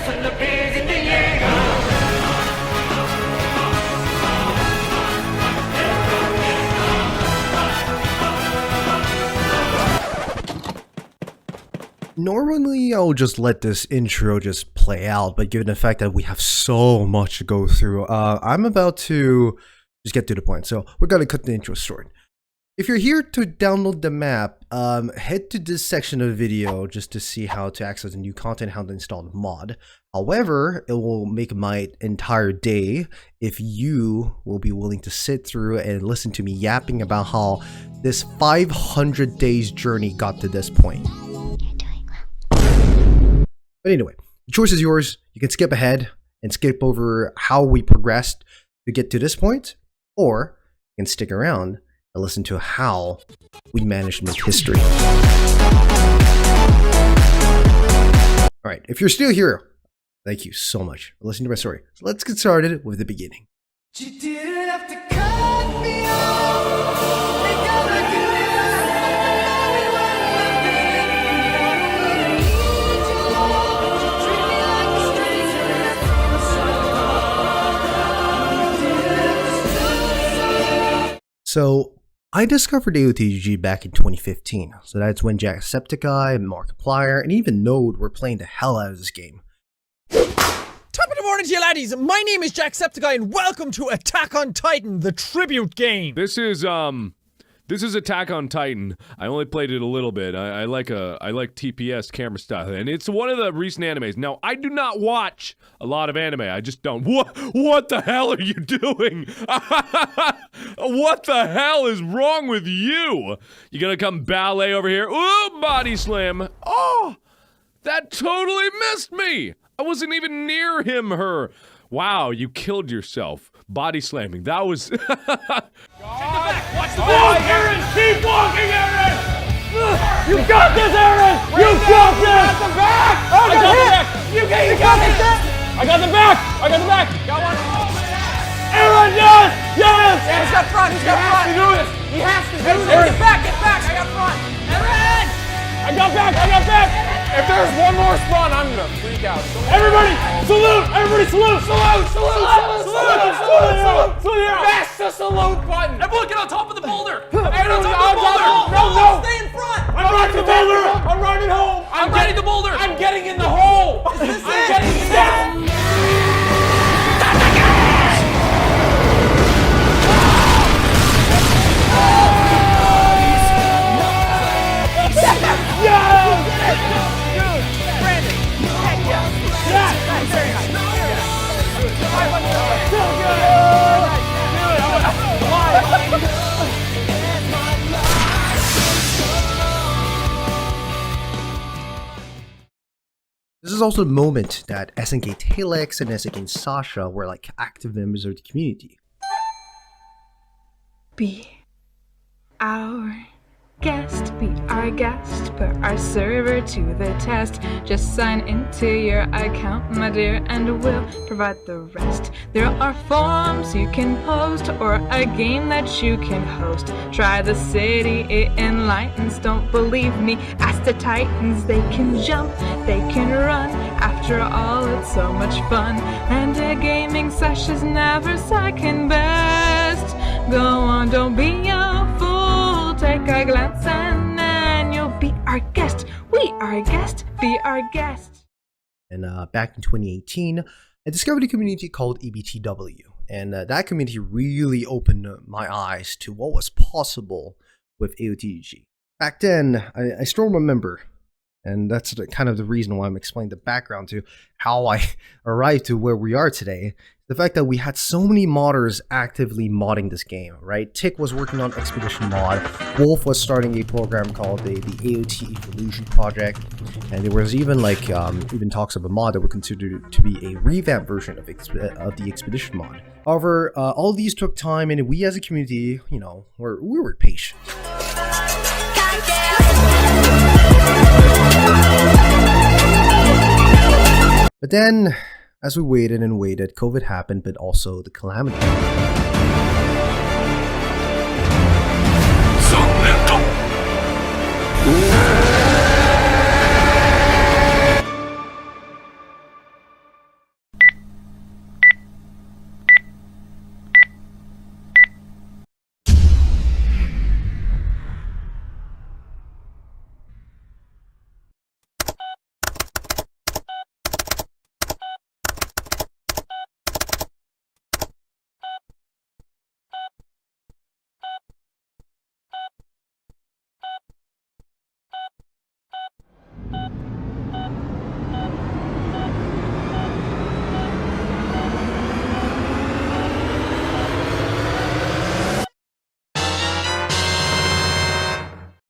and the beers in the air. Normally, I'll just let this intro just play out, but given the fact that we have so much to go through, I'm about to just get to the point. So we're gonna cut the intro short. If you're here to download the map, head to this section of the video just to see how to access the new content, how to install the mod. However, it will make my entire day if you will be willing to sit through and listen to me yapping about how this 500 days journey got to this point. But anyway, the choice is yours. You can skip ahead and skip over how we progressed to get to this point, or you can stick around and listen to how we managed to make history. Alright, if you're still here, thank you so much for listening to my story. So let's get started with the beginning. You didn't have to cut me off. So, I discovered AoTTG back in 2015, so that's when Jacksepticeye, Markiplier, and even Node were playing the hell out of this game. Top of the morning to you laddies, my name is Jacksepticeye and welcome to Attack on Titan, the tribute game! This is Attack on Titan. I only played it a little bit. I like TPS camera style, and it's one of the recent animes. Now, I do not watch a lot of anime. I just don't. What the hell are you doing? What the hell is wrong with you? You gonna come ballet over here? Ooh, body slam. Oh, that totally missed me. I wasn't even near him, her. Wow, you killed yourself. Body slamming. That was. Watch the back, Aaron! Keep walking, Aaron! You got this, Aaron! You got this! I got the back! I got the back! You got this! I got the back! I got the back! Got one! Aaron, yes! Yes! He's got front! He's got front! He has to do this! He has to do this! Get back! Get back! I got front! Aaron! I got back! I got back! If there's one more spawn, I'm gonna freak out. Everybody, salute! Everybody, salute! Salute! Salute! Salute! Salute! Salute! Mash the salute button! Everyone get on top of the boulder! Get on top of the boulder! No! Stay in front! I'm running the boulder! I'm running home! I'm getting the boulder! I'm getting in the hole! I'm getting in the hole! This is also the moment that SNK Telex and SNK Sasha were like active members of the community. Be our guest, put our server to the test. Just sign into your account, my dear, and we'll provide the rest. There are forums you can post, or a game that you can host. Try the city, it enlightens, don't believe me, ask the Titans. They can jump, they can run, after all it's so much fun. And a gaming session's never second best. Go on, don't be a fool, take a glance and then you'll be our guest. We are a guest, be our guest. And back in 2018, I discovered a community called ABTW, and that community really opened my eyes to what was possible with AoTTG. Back then, I still remember, and that's kind of the reason why I'm explaining the background to how I arrived to where we are today. The fact that we had so many modders actively modding this game, right? Tick was working on Expedition Mod, Wolf was starting a program called the AoT Evolution Project, and there was even like even talks of a mod that were considered to be a revamped version of the Expedition Mod. However, all these took time, and we as a community, you know, we were patient. But then, as we waited and waited, COVID happened, but also the calamity.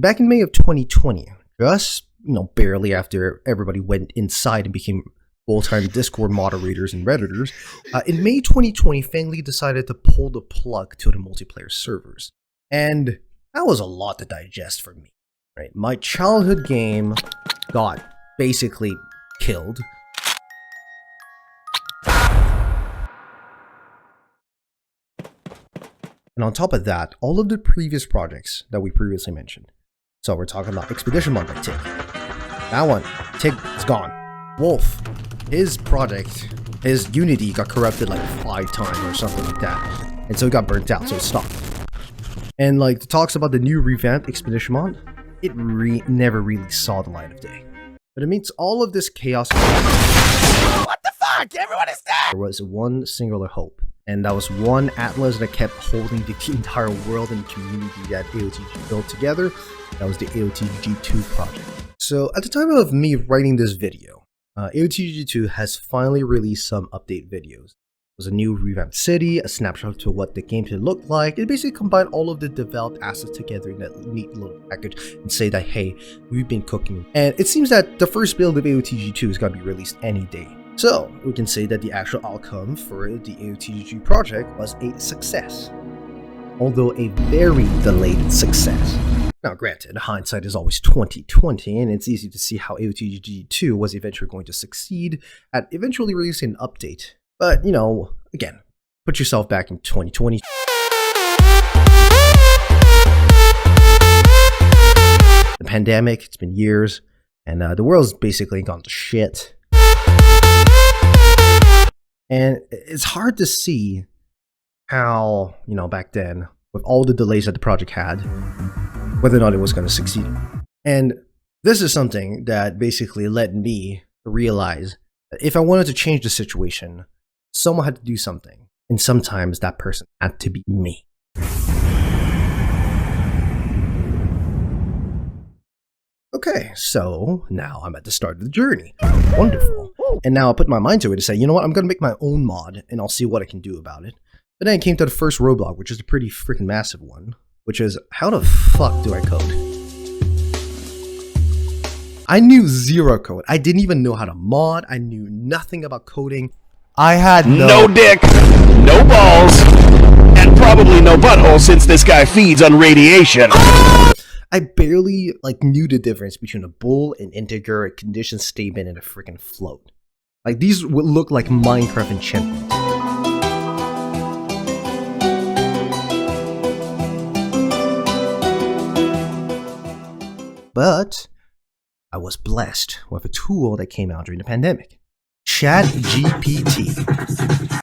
back in May of 2020, just barely after everybody went inside and became full-time Discord moderators and Redditors, in May 2020, Fangly decided to pull the plug to the multiplayer servers. And that was a lot to digest for me, right? My childhood game got basically killed. And on top of that, all of the previous projects that we previously mentioned. So we're talking about Expedition Mod by Tig. That one, Tig is gone. Wolf, his project, his Unity got corrupted like 5 times or something like that. And so it got burnt out, so it stopped. And like the talks about the new revamped Expedition Mod, it never really saw the light of day. But amidst all of this chaos, what the fuck? Everyone is dead! There was one singular hope. And that was one Atlas that kept holding the entire world and community that AoTTG built together. That was the AoTTG2 project. So at the time of me writing this video, AoTTG2 has finally released some update videos. It was a new revamped city, a snapshot to what the game should look like. It basically combined all of the developed assets together in that neat little package and say that, hey, we've been cooking. And it seems that the first build of AoTTG2 is going to be released any day. So, we can say that the actual outcome for the AoTTG project was a success, although a very delayed success. Now granted, hindsight is always 20/20, and it's easy to see how AoTTG2 was eventually going to succeed at eventually releasing an update. But, again, put yourself back in 2020. The pandemic, it's been years, and the world's basically gone to shit. And it's hard to see how, back then, with all the delays that the project had, whether or not it was going to succeed. And this is something that basically led me to realize that if I wanted to change the situation, someone had to do something. And sometimes that person had to be me. Okay, so now I'm at the start of the journey. Wonderful. And now I put my mind to it to say, you know what, I'm going to make my own mod and I'll see what I can do about it. But then it came to the first roadblock, which is a pretty freaking massive one, which is how the fuck do I code? I knew zero code. I didn't even know how to mod. I knew nothing about coding. I had no dick, no balls, and probably no butthole since this guy feeds on radiation. I barely knew the difference between a bool, an integer, a condition statement, and a freaking float. These would look like Minecraft enchantments. But I was blessed with a tool that came out during the pandemic. ChatGPT.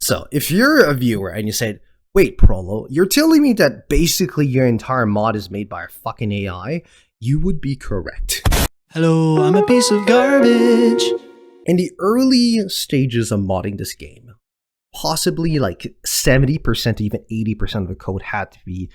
So if you're a viewer and you said, wait, Prolo, you're telling me that basically your entire mod is made by a fucking AI? You would be correct. Hello, I'm a piece of garbage. In the early stages of modding this game, possibly 70% to even 80% of the code had to be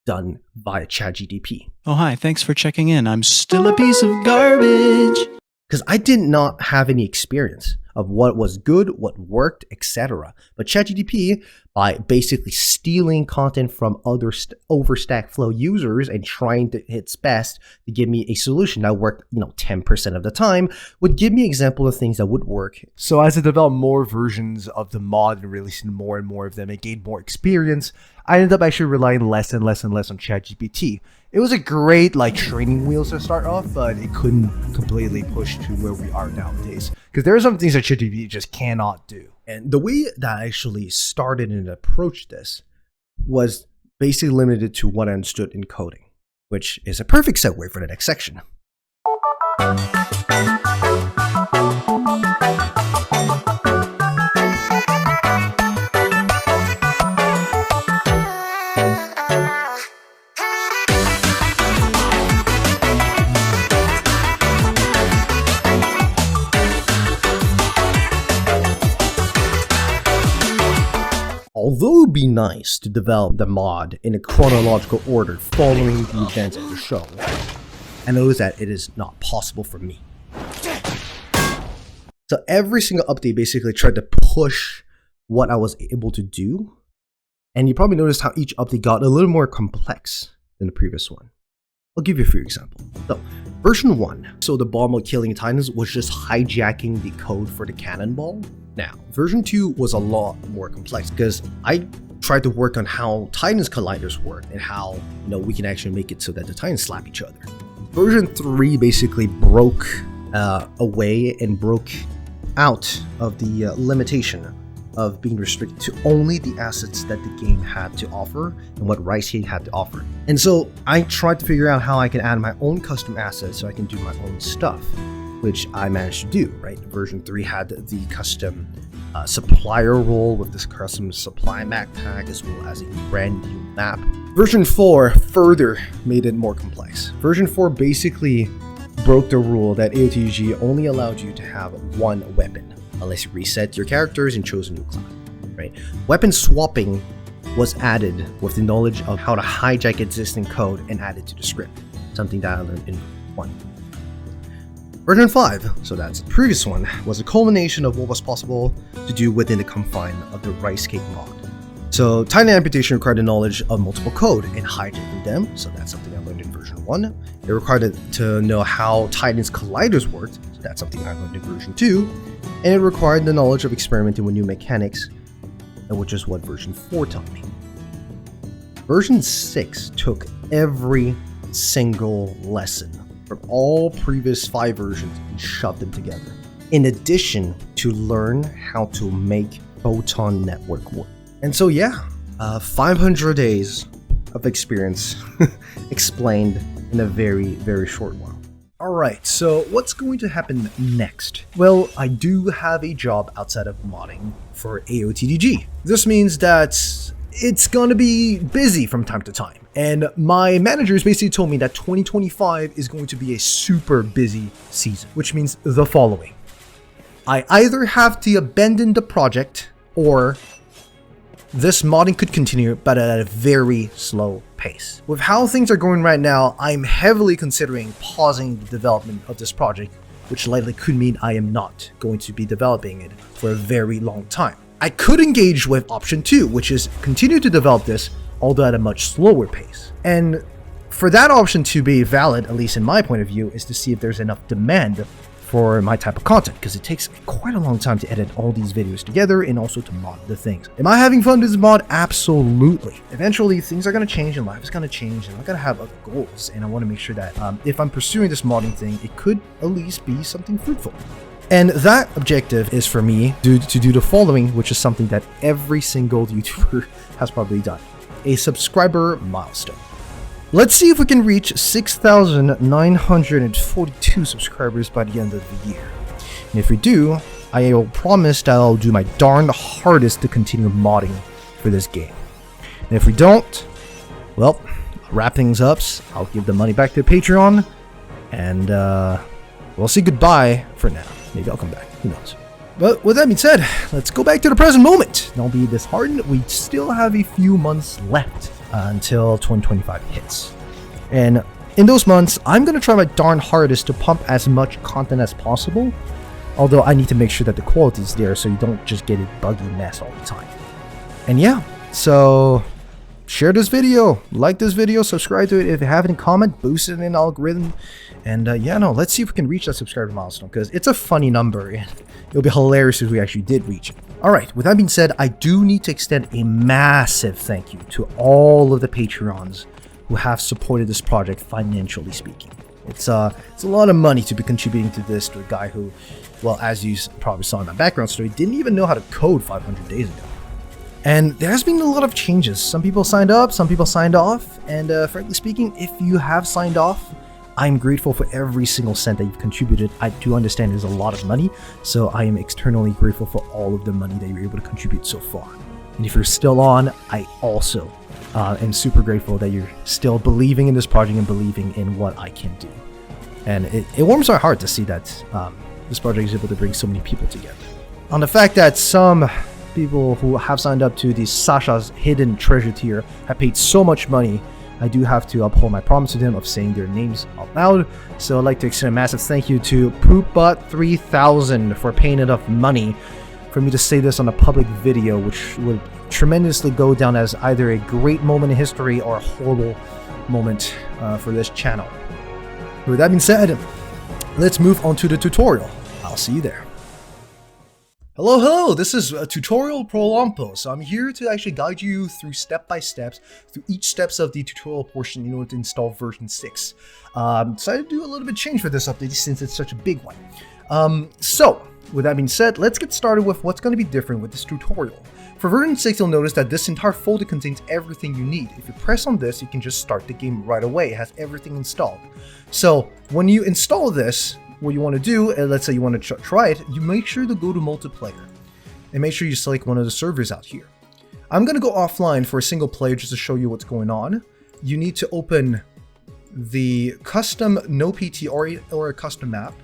done via ChatGPT. Oh, hi, thanks for checking in. I'm still a piece of garbage. Because I did not have any experience of what was good, what worked, etc. But ChatGPT, by basically stealing content from other Overstack Flow users and trying to its best to give me a solution that worked, 10% of the time, would give me an example of things that would work. So as I developed more versions of the mod and releasing more and more of them and gained more experience, I ended up actually relying less and less and less on ChatGPT. It was a great training wheels to start off, but it couldn't completely push to where we are nowadays. Because there are some things that ChatGPT just cannot do. And the way that I actually started and approached this was basically limited to what I understood in coding, which is a perfect segue for the next section. Although it would be nice to develop the mod in a chronological order following the events of the show, I know that it is not possible for me. So every single update basically tried to push what I was able to do, and you probably noticed how each update got a little more complex than the previous one. I'll give you a few examples. So, version 1, so the bomb of killing Titans was just hijacking the code for the cannonball. Now, version 2 was a lot more complex because I tried to work on how Titans colliders work and how we can actually make it so that the Titans slap each other. Version 3 basically broke away and broke out of the limitation of being restricted to only the assets that the game had to offer and what RiceGate had to offer. And so I tried to figure out how I can add my own custom assets so I can do my own stuff, which I managed to do, right? Version 3 had the custom supplier role with this custom supply map pack as well as a brand new map. Version 4 further made it more complex. Version 4 basically broke the rule that AoTTG only allowed you to have one weapon unless you reset your characters and chose a new class, right? Weapon swapping was added with the knowledge of how to hijack existing code and add it to the script, something that I learned in 1. Version 5, so that's the previous one, was a culmination of what was possible to do within the confine of the RiceGate mod. So Titan amputation required the knowledge of multiple code and hijacking them, so that's something I learned in version 1. It required to know how Titan's colliders worked, so that's something I learned in version 2. And it required the knowledge of experimenting with new mechanics, which is what version 4 taught me. Version 6 took every single lesson from all previous 5 versions and shoved them together, in addition to learn how to make Photon Network work. And so 500 days of experience explained in a very, very short while. Alright, so what's going to happen next? Well, I do have a job outside of modding for AoTTG. This means that it's gonna be busy from time to time. And my managers basically told me that 2025 is going to be a super busy season, which means the following. I either have to abandon the project or this modding could continue, but at a very slow pace. With how things are going right now, I'm heavily considering pausing the development of this project, which likely could mean I am not going to be developing it for a very long time. I could engage with option 2, which is continue to develop this, although at a much slower pace. And for that option to be valid, at least in my point of view, is to see if there's enough demand for my type of content, because it takes quite a long time to edit all these videos together and also to mod the things. Am I having fun with this mod? Absolutely. Eventually things are going to change and life is going to change and I'm going to have other goals, and I want to make sure that if I'm pursuing this modding thing, it could at least be something fruitful. And that objective is for me to do the following, which is something that every single YouTuber has probably done: a subscriber milestone. Let's see if we can reach 6,942 subscribers by the end of the year. And if we do, I will promise that I'll do my darn hardest to continue modding for this game. And if we don't, well, I'll wrap things up, I'll give the money back to Patreon, and we'll say goodbye for now. Maybe I'll come back, who knows. But with that being said, let's go back to the present moment. Don't be disheartened, we still have a few months left until 2025 hits. And in those months, I'm going to try my darn hardest to pump as much content as possible, although I need to make sure that the quality is there so you don't just get a buggy mess all the time. And yeah, so share this video, like this video, subscribe to it if you have any comment, boost it in the algorithm, and let's see if we can reach that subscriber milestone, because it's a funny number and it'll be hilarious if we actually did reach it. Alright, with that being said, I do need to extend a massive thank you to all of the Patreons who have supported this project financially speaking. It's a lot of money to be contributing to this to a guy who, well, as you probably saw in my background story, didn't even know how to code 500 days ago. And there has been a lot of changes. Some people signed up, some people signed off, and frankly speaking, if you have signed off, I'm grateful for every single cent that you've contributed. I do understand there's a lot of money, so I am externally grateful for all of the money that you're able to contribute so far. And if you're still on, I also am super grateful that you're still believing in this project and believing in what I can do. And it warms our heart to see that this project is able to bring so many people together. On the fact that some people who have signed up to the Sasha's Hidden Treasure tier have paid so much money, I do have to uphold my promise to them of saying their names out loud. So I'd like to extend a massive thank you to Poopbot3000 for paying enough money for me to say this on a public video, which would tremendously go down as either a great moment in history or a horrible moment for this channel. With that being said, let's move on to the tutorial. I'll see you there. Hello, this is a tutorial Prolonpo. So I'm here to actually guide you through step-by-steps, through each steps of the tutorial portion in order to install version 6. Decided to do a little bit of change for this update since it's such a big one. So, with that being said, let's get started with what's going to be different with this tutorial. For version 6, you'll notice that this entire folder contains everything you need. If you press on this, you can just start the game right away. It has everything installed. So, when you install this, what you want to do, let's say you want to try it, you make sure to go to multiplayer and make sure you select one of the servers out here. I'm going to go offline for a single player just to show you what's going on. You need to open the custom no PT or a custom map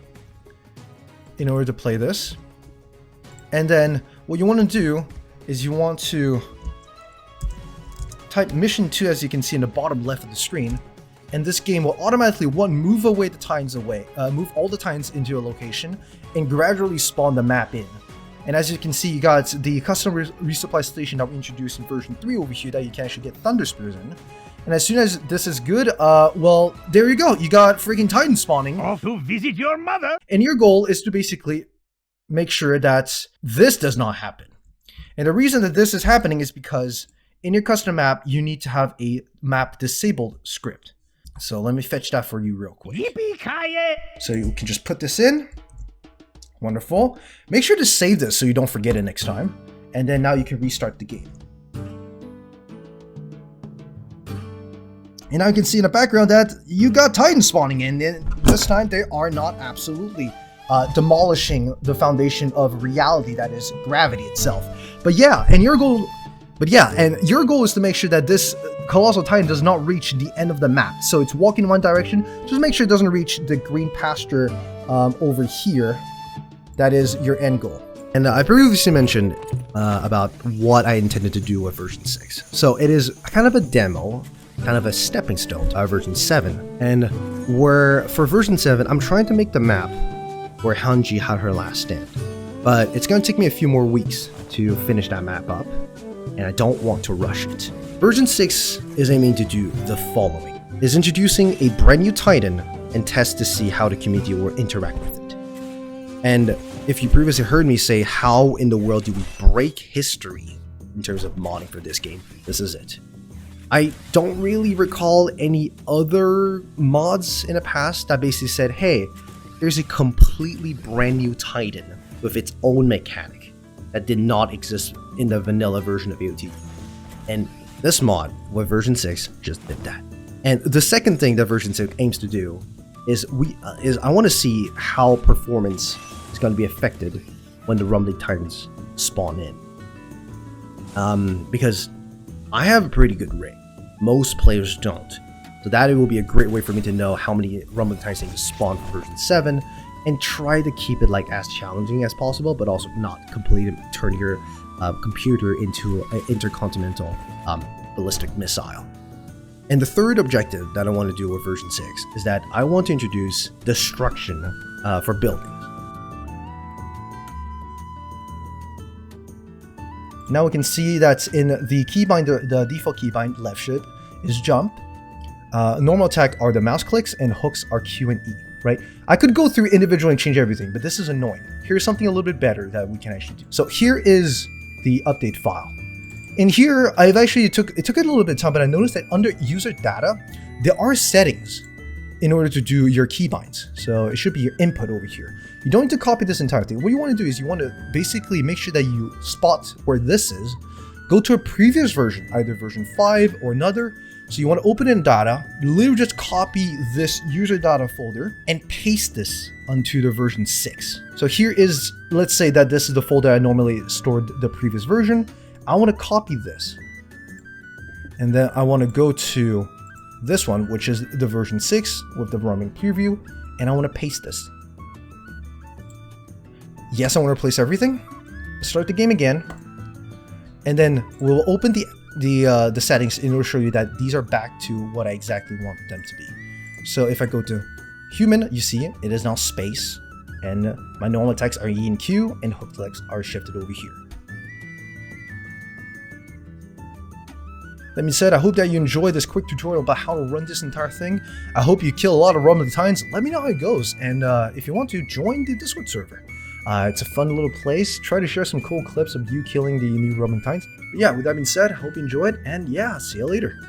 in order to play this. And then what you want to do is you want to type mission 2, as you can see in the bottom left of the screen. And this game will automatically, move away the titans move all the titans into a location and gradually spawn the map in. And as you can see, you got the custom resupply station that we introduced in version 3 over here that you can actually get thunder spears in. And as soon as this is good, well, there you go. You got freaking titan spawning. Off to visit your mother. And your goal is to basically make sure that this does not happen. And the reason that this is happening is because in your custom map, you need to have a map disabled script. So let me fetch that for you real quick. Yippee-ki-yay! So you can just put this in. Wonderful. Make sure to save this so you don't forget it next time. And then now you can restart the game. And now you can see in the background that you got titans spawning in. And this time they are not absolutely demolishing the foundation of reality, that is gravity itself. But yeah, and your goal is to make sure that this Colossal Titan does not reach the end of the map. So it's walking in one direction. Just make sure it doesn't reach the green pasture over here. That is your end goal. And I previously mentioned about what I intended to do with version 6. So it is kind of a demo, kind of a stepping stone to version 7. And for version 7, I'm trying to make the map where Hanji had her last stand. But it's going to take me a few more weeks to finish that map up. And I don't want to rush it. Version 6 is aiming to do the following. Is introducing a brand new Titan and test to see how the community will interact with it. And if you previously heard me say how in the world do we break history in terms of modding for this game, this is it. I don't really recall any other mods in the past that basically said, hey, there's a completely brand new Titan with its own mechanic that did not exist in the vanilla version of AoTTG. And this mod with version 6 just did that. And the second thing that version 6 aims to do is I want to see how performance is going to be affected when the Rumbling Titans spawn in. Because I have a pretty good rig. Most players don't. So that will be a great way for me to know how many Rumbling Titans need to spawn for version 7 and try to keep it like as challenging as possible, but also not completely turn your computer into an intercontinental ballistic missile. And the third objective that I want to do with version 6 is that I want to introduce destruction for buildings. Now we can see that in the keybind, the default keybind left shift is jump. Normal attack are the mouse clicks, and hooks are Q and E, right? I could go through individually and change everything, but this is annoying. Here's something a little bit better that we can actually do. So here is the update file. In here, I've actually it took a little bit of time, but I noticed that under user data, there are settings in order to do your keybinds. So it should be your input over here. You don't need to copy this entire thing. What you want to do is you want to basically make sure that you spot where this is, go to a previous version, either version 5 or another. So you want to open in data, literally just copy this user data folder and paste this onto the version 6. So here is, let's say that this is the folder I normally stored the previous version. I want to copy this. And then I want to go to this one, which is the version 6 with the roaming preview, and I want to paste this. Yes, I want to replace everything. Start the game again, and then we'll open the settings in order to show you that these are back to what I exactly want them to be. So if I go to human, you see it is now space, and my normal attacks are E and Q, and hook legs are shifted over here. That being said, I hope that you enjoyed this quick tutorial about how to run this entire thing. I hope you kill a lot of rumbling titans. Let me know how it goes, and if you want to, join the Discord server. It's a fun little place. Try to share some cool clips of you killing the new rumbling titans. But yeah, with that being said, I hope you enjoyed, and yeah, see you later.